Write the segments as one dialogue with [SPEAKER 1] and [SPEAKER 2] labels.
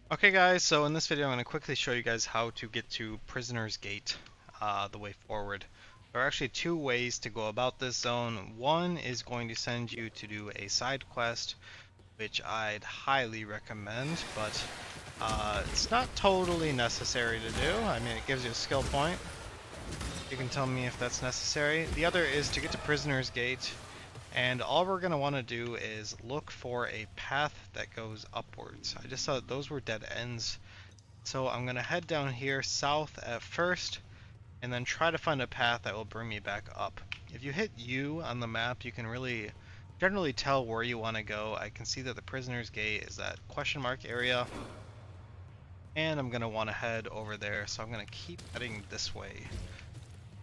[SPEAKER 1] Okay guys, so in this video I'm going to quickly show you guys how to get to Prisoner's Gate, the way forward. There are actually two ways to go about this zone. One is going to send you to do a side quest, which I'd highly recommend, but it's not totally necessary to do. I mean, it gives you a skill point. You can tell me if that's necessary. The other is to get to Prisoner's Gate, and all we're going to want to do is look for a path that goes upwards. I just saw that those were dead ends. So I'm going to head down here south at first, and then try to find a path that will bring me back up. If you hit U on the map, you can really generally tell where you want to go. I can see that the Prisoner's Gate is that question mark area, and I'm going to want to head over there. So I'm going to keep heading this way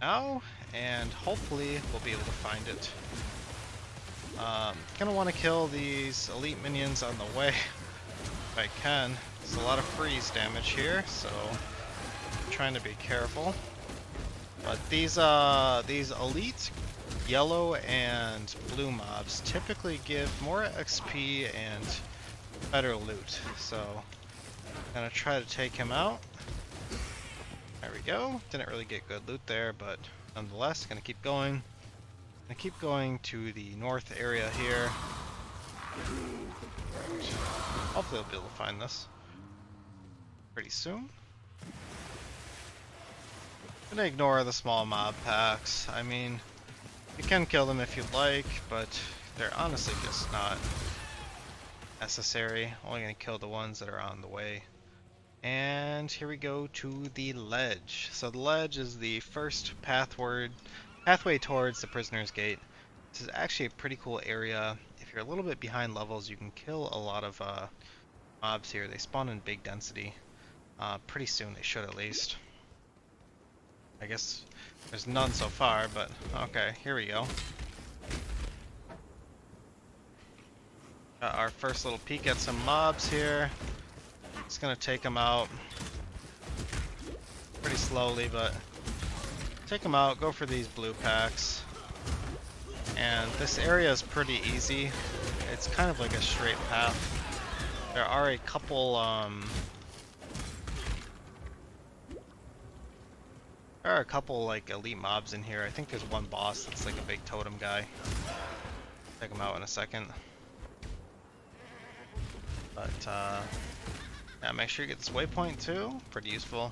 [SPEAKER 1] now, and hopefully we'll be able to find it. Gonna want to kill these elite minions on the way if I can. There's a lot of freeze damage here, so I'm trying to be careful. But these elite yellow and blue mobs typically give more XP and better loot, so I'm gonna try to take him out. There we go. Didn't really get good loot there, but nonetheless, gonna keep going. I keep going to the north area here. Hopefully I'll be able to find this pretty soon. I'm gonna ignore the small mob packs. I mean, you can kill them if you'd like, but they're honestly just not necessary. Only gonna kill the ones that are on the way. And here we go to the ledge. So the ledge is the first pathway towards the Prisoner's Gate. This is actually a pretty cool area. If you're a little bit behind levels, you can kill a lot of mobs here. They spawn in big density. Pretty soon they should, at least. I guess there's none so far, but okay, here we go. Got our first little peek at some mobs here. Just gonna take them out pretty slowly, but take them out, go for these blue packs. And this area is pretty easy. It's kind of like a straight path. There are a couple like elite mobs in here. I think there's one boss that's like a big totem guy. Check him out in a second. But yeah, make sure you get this waypoint too. Pretty useful.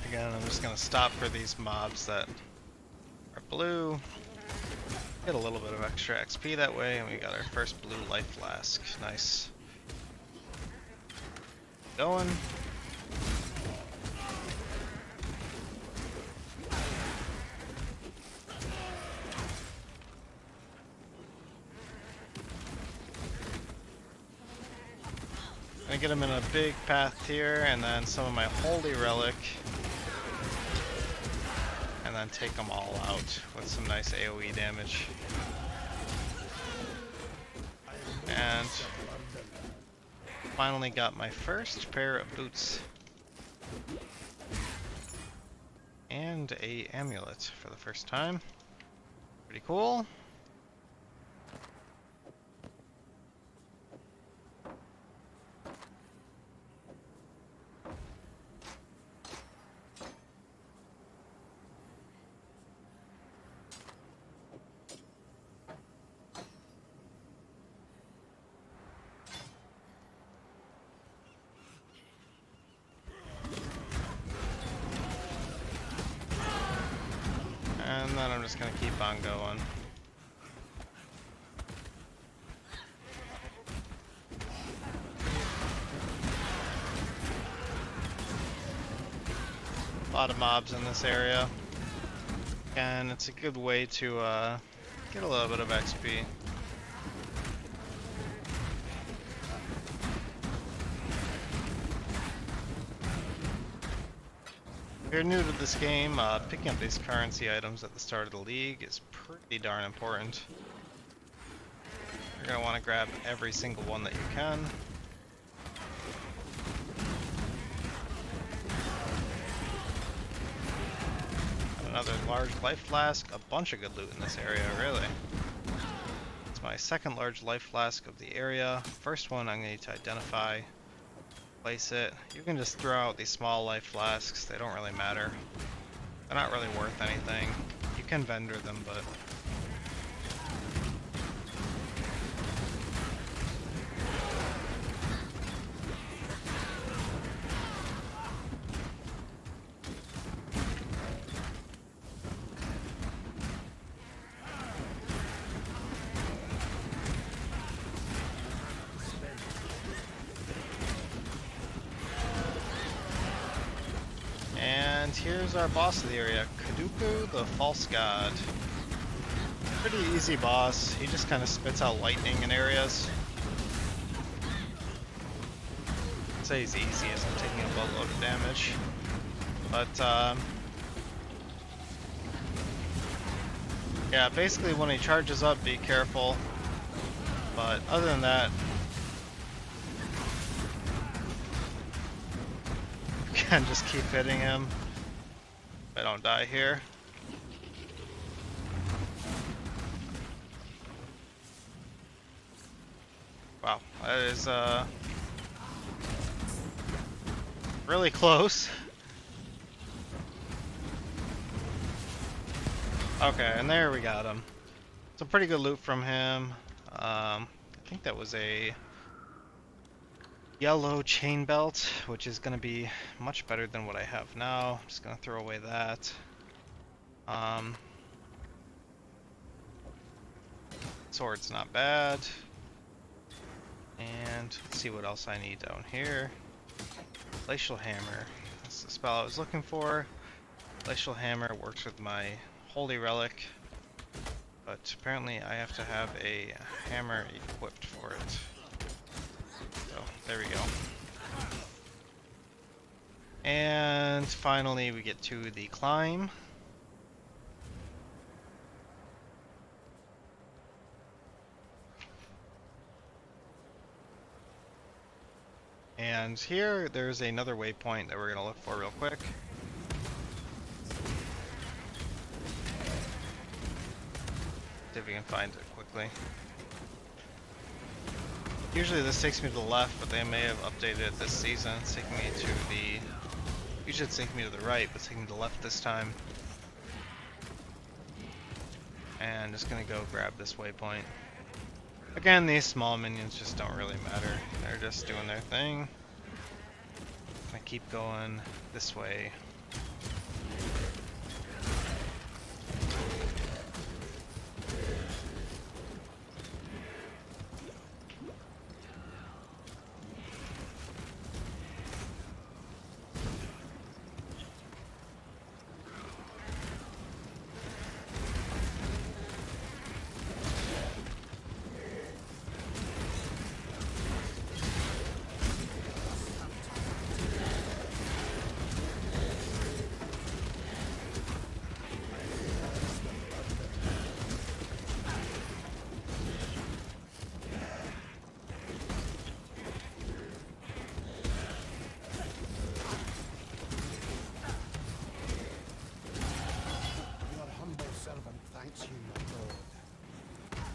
[SPEAKER 1] Again, I'm just gonna stop for these mobs that are blue. Get a little bit of extra XP that way, and we got our first blue life flask. Nice. Going. Gonna get him in a big path here, and then some of my holy relic, and then take them all out with some nice AoE damage. And finally got my first pair of boots and a amulet for the first time. Pretty cool. And then I'm just gonna keep on going. A lot of mobs in this area, and it's a good way to get a little bit of XP. If you're new to this game, picking up these currency items at the start of the league is pretty darn important. You're going to want to grab every single one that you can. another large life flask, a bunch of good loot in this area, really. It's my second large life flask of the area. First one I'm going to need to identify, place it. You can just throw out these small life flasks, they don't really matter. They're not really worth anything. You can vendor them, but... And here's our boss of the area, Kaduku the False God. Pretty easy boss, he just kind of spits out lightning in areas. I'd say he's easy as I'm taking a boatload of damage. But, yeah, basically when he charges up, be careful. But other than that, can just keep hitting him if I don't die here. Wow, that is really close. Okay, and there we got him. Some pretty good loot from him. I think that was a yellow chain belt, which is going to be much better than what I have now. I'm just going to throw away that. Sword's not bad. And let's see what else I need down here. Glacial Hammer. That's the spell I was looking for. Glacial Hammer works with my Holy Relic, but apparently I have to have a hammer equipped for it. So, there we go. And finally we get to the climb. And here there's another waypoint that we're going to look for real quick. See if we can find it quickly. Usually this takes me to the left, but they may have updated it this season. It's taking me to the... Usually it's taking me to the right, but it's taking me to the left this time. And I'm just gonna go grab this waypoint. Again, these small minions just don't really matter. They're just doing their thing. I keep going this way.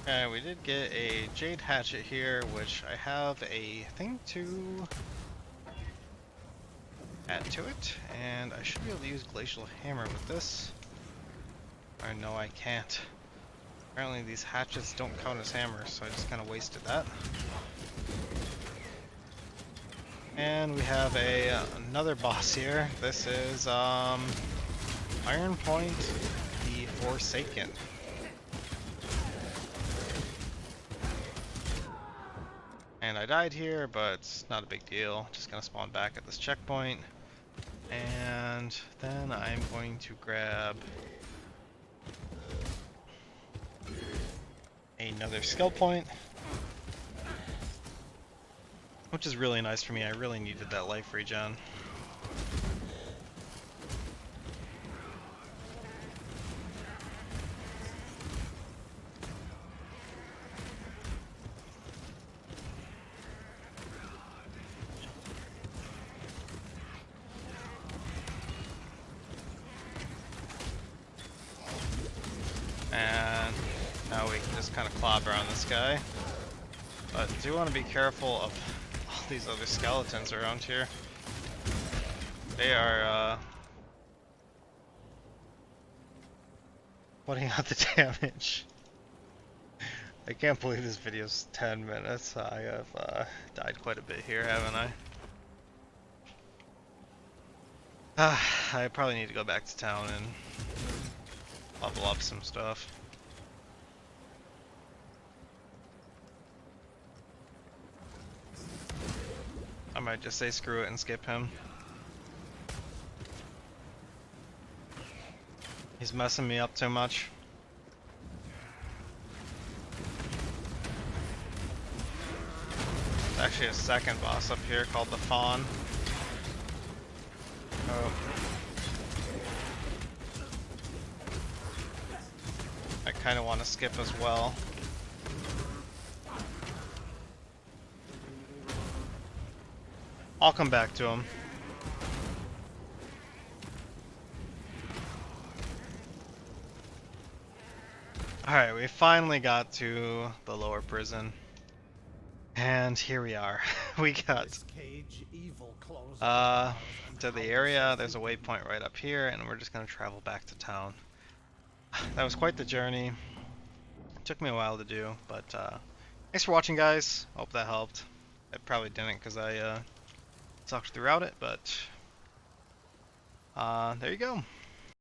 [SPEAKER 1] Okay, we did get a Jade Hatchet here, which I have a thing to add to it, and I should be able to use Glacial Hammer with this. Or no, I can't. Apparently these hatchets don't count as hammers, so I just kind of wasted that. And we have another boss here. This is Iron Point the Forsaken. And I died here, but it's not a big deal. Just gonna spawn back at this checkpoint. And then I'm going to grab another skill point, which is really nice for me. I really needed that life regen. just kind of clobber on this guy. But do want to be careful of all these other skeletons around here. They are putting out the damage. I can't believe this video's 10 minutes. I have died quite a bit here, haven't I? I probably need to go back to town and level up some stuff. I might just say screw it and skip him. He's messing me up too much. There's actually a second boss up here called the Fawn. Oh. I kind of want to skip as well. I'll come back to him. Alright, we finally got to the lower prison. And here we are. We got to the area. There's a waypoint right up here, and we're just gonna travel back to town. That was quite the journey. It took me a while to do, but thanks for watching, guys. Hope that helped. It probably didn't because I talked throughout it, but there you go.